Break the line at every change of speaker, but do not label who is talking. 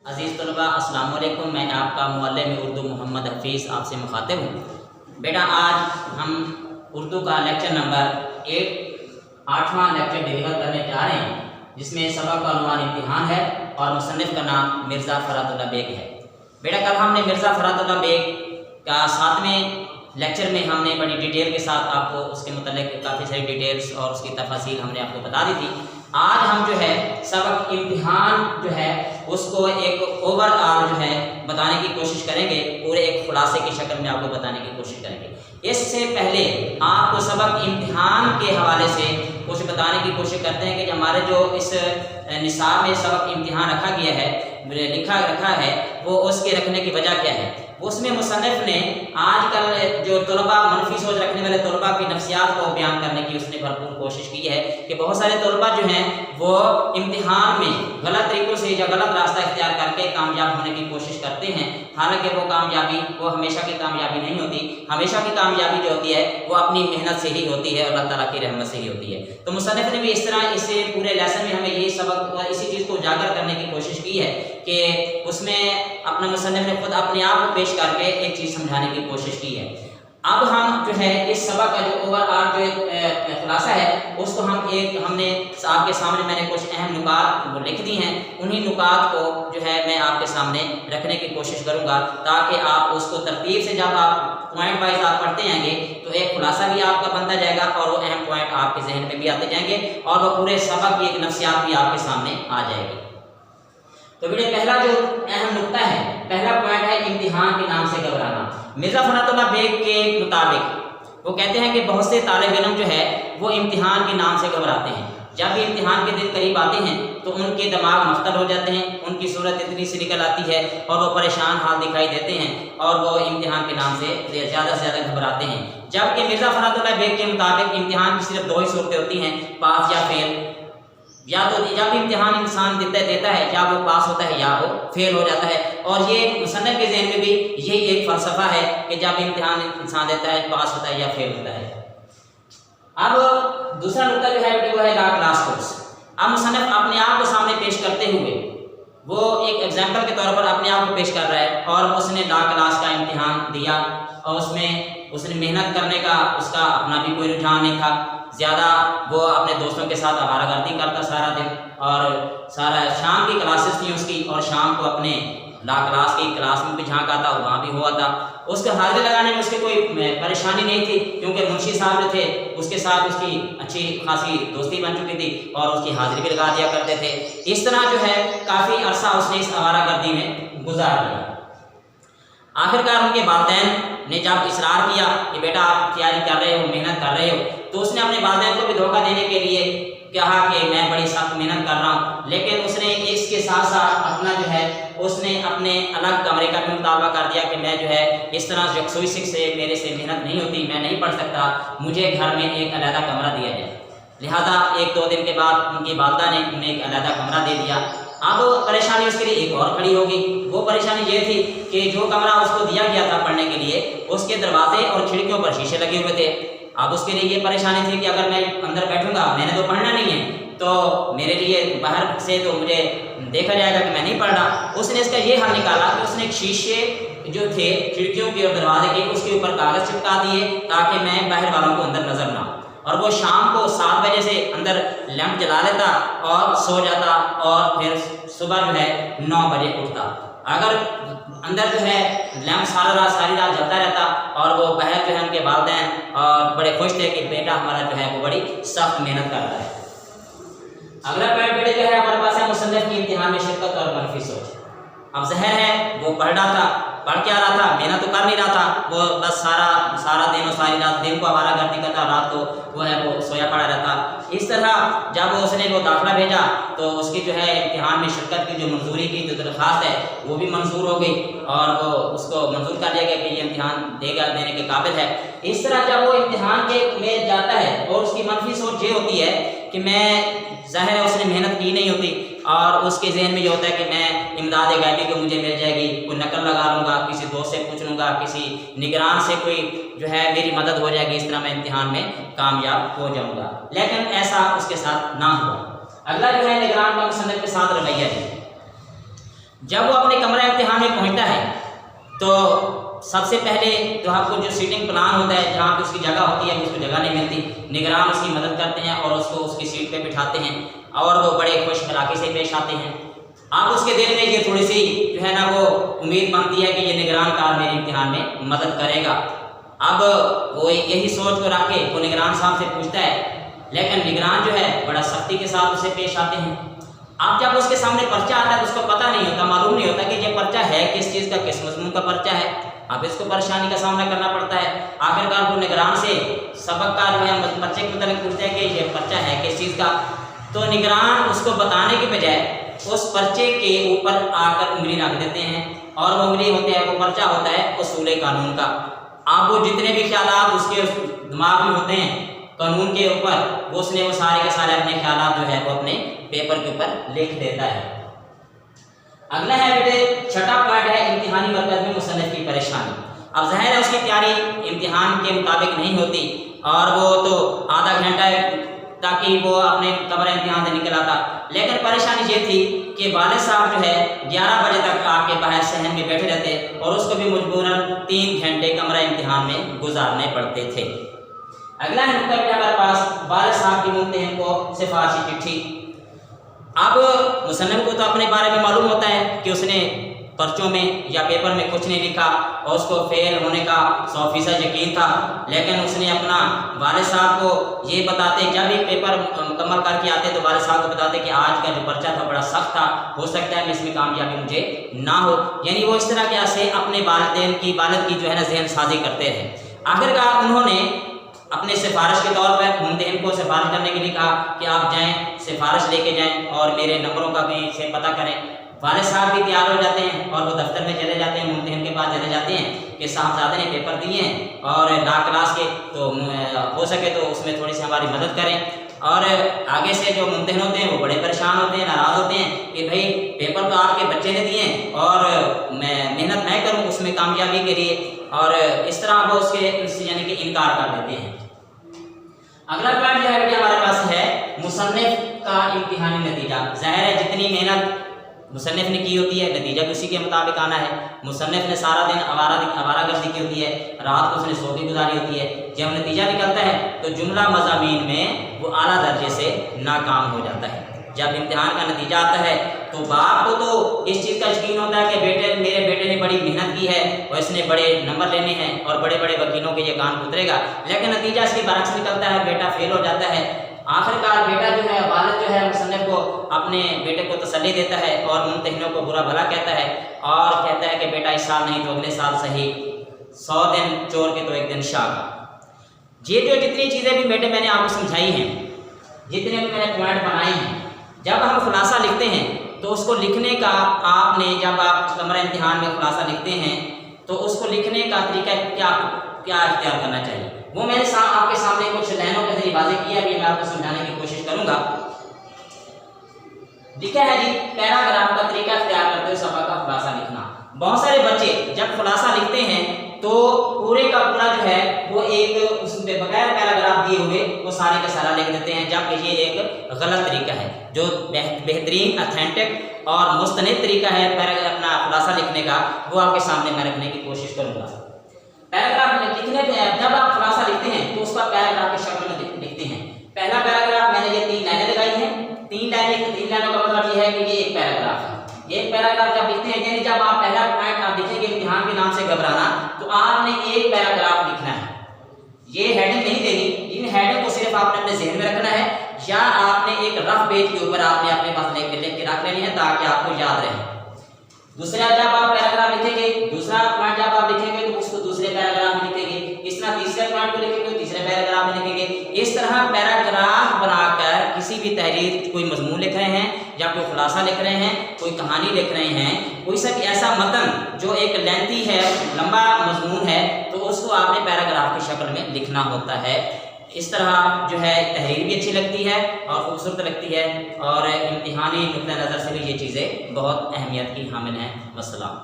عزیز طلباء السلام علیکم، میں آپ کا معلم اردو محمد حفیظ آپ سے مخاطب ہوں۔ بیٹا آج ہم اردو کا لیکچر نمبر 8واں لیکچر ڈلیور کرنے جا رہے ہیں، جس میں سبق کا عنوان امتحان ہے اور مصنف کا نام مرزا فرات اللہ بیگ ہے۔ بیٹا کل ہم نے مرزا فرات اللہ بیگ کا 7ویں لیکچر میں ہم نے بڑی ڈیٹیل کے ساتھ آپ کو اس کے متعلق کافی ساری ڈیٹیلز اور اس کی تفاصیل ہم نے آپ کو بتا دی تھی۔ آج ہم جو ہے سبق امتحان جو ہے اس کو ایک اوور آل جو ہے بتانے کی کوشش کریں گے، پورے ایک خلاصے کی شکل میں آپ کو بتانے کی کوشش کریں گے۔ اس سے پہلے آپ کو سبق امتحان کے حوالے سے کچھ بتانے کی کوشش کرتے ہیں کہ ہمارے جو اس نصاب میں سبق امتحان رکھا گیا ہے، رکھا ہے، وہ اس کے رکھنے کی وجہ کیا ہے۔ اس میں مصنف نے آج کل جو طلباء منفی سوچ رکھنے والے طلباء کی نفسیات کو بیان کرنے کی اس نے بھرپور کوشش کی ہے کہ بہت سارے طلباء جو ہیں وہ امتحان میں غلط طریقوں سے یا غلط راستہ اختیار کر کے کامیاب ہونے کی کوشش کرتے ہیں، حالانکہ وہ ہمیشہ کی کامیابی نہیں ہوتی۔ ہمیشہ کی کامیابی جو ہوتی ہے وہ اپنی محنت سے ہی ہوتی ہے، اللہ تعالیٰ کی رحمت سے ہی ہوتی ہے۔ تو مصنف نے بھی اس طرح اس پورے لیسن میں ہمیں یہی سبق اسی چیز کو اجاگر کرنے کی کوشش کی ہے کہ اس میں اپنا مصنف نے خود اپنے آپ کو پیش کر کے ایک چیز سمجھانے کی کوشش کی ہے۔ اب ہم جو ہے اس سبق کا جو اوور آل جو خلاصہ ہے اس کو ہم نے آپ کے سامنے میں نے کچھ اہم نکات لکھ دی ہیں، انہی نکات کو جو ہے میں آپ کے سامنے رکھنے کی کوشش کروں گا تاکہ آپ اس کو ترتیب سے جب آپ پوائنٹ وائز آپ پڑھتے جائیں گے تو ایک خلاصہ بھی آپ کا بنتا جائے گا اور وہ اہم پوائنٹ آپ کے ذہن میں بھی آتے جائیں گے اور وہ پورے سبق کی ایک نفسیات بھی آپ کے سامنے آ جائے گی۔ تو بیٹے پہلا جو اہم نقطہ ہے، پہلا پوائنٹ ہے امتحان کے نام سے گھبرانا۔ مرزا فرات اللہ بیگ کے مطابق وہ کہتے ہیں کہ بہت سے طالب علم جو ہے وہ امتحان کے نام سے گھبراتے ہیں۔ جب بھی امتحان کے دن قریب آتے ہیں تو ان کے دماغ مختل ہو جاتے ہیں، ان کی صورت اتنی سی نکل آتی ہے اور وہ پریشان حال دکھائی دیتے ہیں اور وہ امتحان کے نام سے زیادہ سے زیادہ گھبراتے ہیں۔ جبکہ مرزا فرات اللہ بیگ کے مطابق امتحان کی صرف 2 ہی صورتیں ہوتی ہیں، پاس یا فیل۔ یا تو جب امتحان انسان دیتا ہے یا وہ پاس ہوتا ہے یا وہ فیل ہو جاتا ہے، اور یہ مصنف کے ذہن میں بھی یہی ایک فلسفہ ہے کہ جب امتحان انسان دیتا ہے پاس ہوتا ہے یا فیل ہوتا ہے۔ اب دوسرا نقطہ جو ہے وہ ہے لا کلاس کورس۔ اب مصنف اپنے آپ کو سامنے پیش کرتے ہوئے وہ ایک ایگزامپل کے طور پر اپنے آپ کو پیش کر رہا ہے اور اس نے لا کلاس کا امتحان دیا اور اس نے محنت کرنے کا اس کا اپنا بھی کوئی رجحان نہیں تھا زیادہ، وہ اپنے دوستوں کے ساتھ آوارہ گردی کرتا سارا دن اور سارا شام کی کلاسز تھیں اس کی، اور شام کو اپنے لا کلاس کی کلاس میں بھی جھانک آتا، وہاں بھی ہوا تھا۔ اس کے حاضری لگانے میں اس کی کوئی پریشانی نہیں تھی کیونکہ منشی صاحب جو تھے اس کے ساتھ اس کی اچھی خاصی دوستی بن چکی تھی اور اس کی حاضری بھی لگا دیا کرتے تھے۔ اس طرح جو ہے کافی عرصہ اس نے اس آوارہ گردی میں گزار دیا۔ آخرکار ان کے والدین نے جب اصرار کیا کہ بیٹا آپ تیاری کر رہے ہو، محنت کر رہے ہو، تو اس نے اپنے والدین کو بھی دھوکہ دینے کے لیے کہا کہ میں بڑی سخت محنت کر رہا ہوں، لیکن اس نے اس کے ساتھ ساتھ اپنا جو ہے اس نے اپنے الگ کمرے کا بھی مطالبہ کر دیا کہ میں جو ہے اس طرح یکسوئی سے میرے سے محنت نہیں ہوتی، میں نہیں پڑھ سکتا، مجھے گھر میں ایک علیحدہ کمرہ دیا جائے۔ لہذا 1-2 دن کے بعد ان کی والدہ نے انہیں ایک علیحدہ کمرہ دے دیا۔ اب پریشانی اس کے لیے ایک اور کھڑی ہوگی، وہ پریشانی یہ تھی کہ جو کمرہ اس کو دیا گیا تھا پڑھنے کے لیے اس کے دروازے اور کھڑکیوں پر شیشے لگے ہوئے تھے۔ اب اس کے لیے یہ پریشانی تھی کہ اگر میں اندر بیٹھوں گا، میں نے تو پڑھنا نہیں ہے، تو میرے لیے باہر سے تو مجھے دیکھا جائے گا کہ میں نہیں پڑھ رہا۔ اس نے اس کا یہ حل نکالا کہ اس نے شیشے جو تھے کھڑکیوں کے اور دروازے کے اس کے اوپر کاغذ چپکا دیے تاکہ میں باہر والوں کو اندر نظر نہ آؤں، اور وہ شام کو 7 بجے سے اندر لیمپ جلا لیتا اور سو جاتا اور پھر صبح جو ہے 9 بجے اٹھتا۔ اگر اندر جو ہے لیمپ ساری رات جلتا رہتا اور وہ باہر جو ہے ان کے والدین اور بڑے خوش تھے کہ بیٹا ہمارا جو ہے وہ بڑی سخت محنت کر رہا ہے۔ اگلا پوائنٹ بیٹے جو ہے ہمارے پاس ہے مصنف کی امتحان میں شرکت اور منفی سوچ۔ اب ظاہر ہے وہ پڑھ رہا تھا، پڑھ کے آ رہا تھا، محنت تو کر نہیں رہا تھا، وہ بس سارا دن اور ساری رات دن کو آوارہ گردی کرتا، رات کو وہ سویا پڑا رہتا۔ اس طرح جب اس نے وہ داخلہ بھیجا تو اس کی جو ہے امتحان میں شرکت کی جو منظوری کی جو درخواست ہے وہ بھی منظور ہو گئی اور وہ اس کو منظور کر لیا گیا کہ یہ امتحان دینے کے قابل ہے۔ اس طرح جب وہ امتحان میں جاتا ہے اور اس کی منفی سوچ یہ ہوتی ہے کہ میں ظاہر ہے اس نے محنت کی نہیں ہوتی اور اس کے ذہن میں یہ ہوتا ہے کہ میں امداد غیبی کو مجھے مل جائے گی، کوئی نقل لگا لوں گا، کسی دوست سے پوچھ لوں گا، کسی نگران سے کوئی جو ہے میری مدد ہو جائے گی، اس طرح میں امتحان میں کامیاب ہو جاؤں گا، لیکن ایسا اس کے ساتھ نہ ہوا۔ اگلا جو ہے نگران کا مصنف کے ساتھ رویہ ہے۔ जब वो अपने कमरा इम्तिहान में पहुंचता है तो सबसे पहले तो आपको जो सीटिंग प्लान होता है, जहाँ पे उसकी जगह होती है, उसको जगह नहीं मिलती, निगरान उसकी मदद करते हैं और उसको उसकी सीट पे बिठाते हैं और वो बड़े खुश अखलाक़ी से पेश आते हैं। अब उसके दिल में ये थोड़ी सी जो है ना वो उम्मीद बनती है कि ये निगरान कार मेरे इम्तिहान में मदद करेगा। अब वो यही सोच को रख के वो निगरान साहब से पूछता है, लेकिन निगरान जो है बड़ा सख्ती के साथ उसे पेश आते हैं। अब जब उसके सामने पर्चा आता है तो उसको पता नहीं होता, मालूम नहीं होता कि ये पर्चा है किस चीज़ का, किस मज़मून का पर्चा है। अब इसको परेशानी का सामना करना पड़ता है। आखिरकार वो निगरान से सबक का जो है पर्चे के मतलब पूछते हैं कि ये पर्चा है किस चीज़ का, तो निगरान उसको बताने के बजाय उस पर्चे के ऊपर आकर उंगली रख देते हैं और वो उंगली होती है, वो पर्चा होता है उसूल कानून का। अब वो जितने भी ख्यालात उसके दिमाग में होते हैं कानून के ऊपर, वो उसने वो सारे के सारे अपने ख्यालात जो है वो अपने पेपर के ऊपर लिख देता है। अगला है बेटे छठा पॉइंट है इम्तिहानी मरकज़ में मुसन्निफ की परेशानी। अब ज़ाहिर है उसकी तैयारी इम्तिहान के मुताबिक नहीं होती और वो तो आधा घंटा ताकि वो अपने कमरे इम्तिहान से निकल आता, लेकिन परेशानी ये थी कि वालिद साहब जो है 11 बजे तक आके बाहर सहन में बैठे रहते और उसको भी मजबूरन 3 घंटे कमरा इम्तिहान में गुजारने पड़ते थे। अगला है नुक्ता बेटा हमारे पास वालिद साहब की मुंतहिन को सिफारिशी चिट्ठी। अब मुसन्निफ को तो अपने बारे में मालूम होता है कि उसने पर्चों में या पेपर में कुछ नहीं लिखा और उसको फेल होने का 100% यकीन था, लेकिन उसने अपना वालिद साहब को ये बताते, जब एक पेपर मुकम्मल करके आते तो वालिद साहब को बताते कि आज का जो पर्चा था बड़ा सख्त था, हो सकता है इसमें कामयाबी मुझे ना हो। यानी वो इस तरह के से अपने वालिदैन की वालिद की जो है ना जहन साजी करते हैं। आखिरकार उन्होंने अपने सिफारिश के तौर पर मुंतहिन को सिफारिश करने के लिए कहा कि आप जाएं, सिफारिश लेके जाएं और मेरे नंबरों का भी से पता करें। वालिद साहब भी तैयार हो जाते हैं और वो दफ्तर में चले जाते हैं, मुंतहिन के पास चले जाते हैं कि साहबजादे ने पेपर दिए हैं और ला क्लास के, तो हो सके तो उसमें थोड़ी सी हमारी मदद करें। और आगे से जो मुंतहिन होते हैं वो बड़े परेशान होते हैं, नाराज़ होते हैं कि भाई पेपर तो आपके बच्चे ने दिए और मैं मेहनत मैं करूँ उसमें कामयाबी के लिए, और इस तरह वो उसके यानी कि इनकार कर देते हैं। अगला पॉइंट जो है बेटे हमारे पास है मुसन्निफ का इम्तिहानी नतीजा। ज़ाहिर है जितनी मेहनत मुसन्निफ ने की होती है नतीजा भी उसी के मुताबिक आना है। मुसन्निफ ने सारा दिन आवारागर्दी की होती है, रात को उसने सो की गुजारी होती है, जब नतीजा निकलता है तो जुमला मज़ामीन में वो आला दर्जे से नाकाम हो जाता है। जब इम्तिहान का नतीजा आता है तो बाप को तो इस चीज़ का यकीन होता है कि मेरे बेटे ने बड़ी मेहनत की है और इसने बड़े नंबर लेने हैं और बड़े बड़े वकीलों के ये कान उतरेगा, लेकिन नतीजा इसके बरक्स निकलता है, बेटा फेल हो जाता है। आखिरकार बेटा जो है वालिद जो है मुसन्निफ को अपने बेटे को तसल्ली देता है और मुंतहिनों को बुरा भला कहता है और कहता है कि बेटा इस साल नहीं तो अगले साल सही, 100 दिन चोर के तो एक दिन शाह का। ये जो जितनी चीज़ें भी बेटे मैंने आपको समझाई हैं, जितने भी मैंने पॉइंट बनाए हैं, जब हम खुलासा लिखते हैं तो उसको लिखने का आपने जब आप कमरा इम्तिहान में खुलासा लिखते हैं तो उसको लिखने का तरीका क्या इख्तियार करना चाहिए, वो मैंने आपके सामने कुछ लाइनों के जरिए वाज़ेह किया, भी मैं आपको समझाने की कोशिश करूंगा। लिखा है जी, पैराग्राफ का तरीका इख्तियार करते हुए सबक का खुलासा लिखना। बहुत सारे बच्चे जब खुलासा लिखते हैं तो पूरे का पूरा जो है वो एक उसमें बगैर पैराग्राफ दिए हुए वो सारे का सारा लिख देते हैं, जबकि ये एक गलत तरीका है। जो बेहतरीन ऑथेंटिक और मुस्तनिद तरीका है अपना खुलासा लिखने का, वो आपके सामने मैं रखने की कोशिश करूंगा। पैराग्राफ लिखने जब आप खुलासा लिखते हैं तो उसका पैराग्राफ की शक्ल में लिखते हैं। पहला पैराग्राफ मैंने ये 3 लाइनें लगाई हैं, 3 लाइनों का मतलब ये है कि ये एक पैराग्राफ है। एक पैराग्राफ जब लिखते हैं, यानी जब आप पहला पॉइंट आप लिखेंगे इम्तिहान के नाम से घबराना, तो आपने एक पैराग्राफ लिखना है, ये हेडिंग नहीं देनी। इन हेडिंग को सिर्फ आपने अपने जहन में रखना है या आपने एक रफ पेज के ऊपर आपने अपने पास लिख के रख लेनी है ताकि आपको याद रहे। दूसरा जब आप पैराग्राफ लिखेंगे, दूसरा पॉइंट जब आप लिखेंगे तो उसको दूसरे पैराग्राफ में लिखेंगे, इस तरह तीसरे पॉइंट को लिखेंगे तो तीसरे पैराग्राफ में लिखेंगे। इस तरह पैराग्राफ बनाकर किसी भी तहरीर कोई मजमून लिख रहे हैं या कोई खुलासा लिख रहे हैं, कोई कहानी लिख रहे हैं, कोई सब ऐसा मतन जो एक लेंथी है, लंबा मजमून है, तो उसको आपने पैराग्राफ की शक्ल में लिखना होता है। इस तरह जो है तहरीर भी अच्छी लगती है और खूबसूरत लगती है और इम्तिहानी नुक्ता नज़र से भी ये चीज़ें बहुत अहमियत की हामिल हैं। वस्सलाम।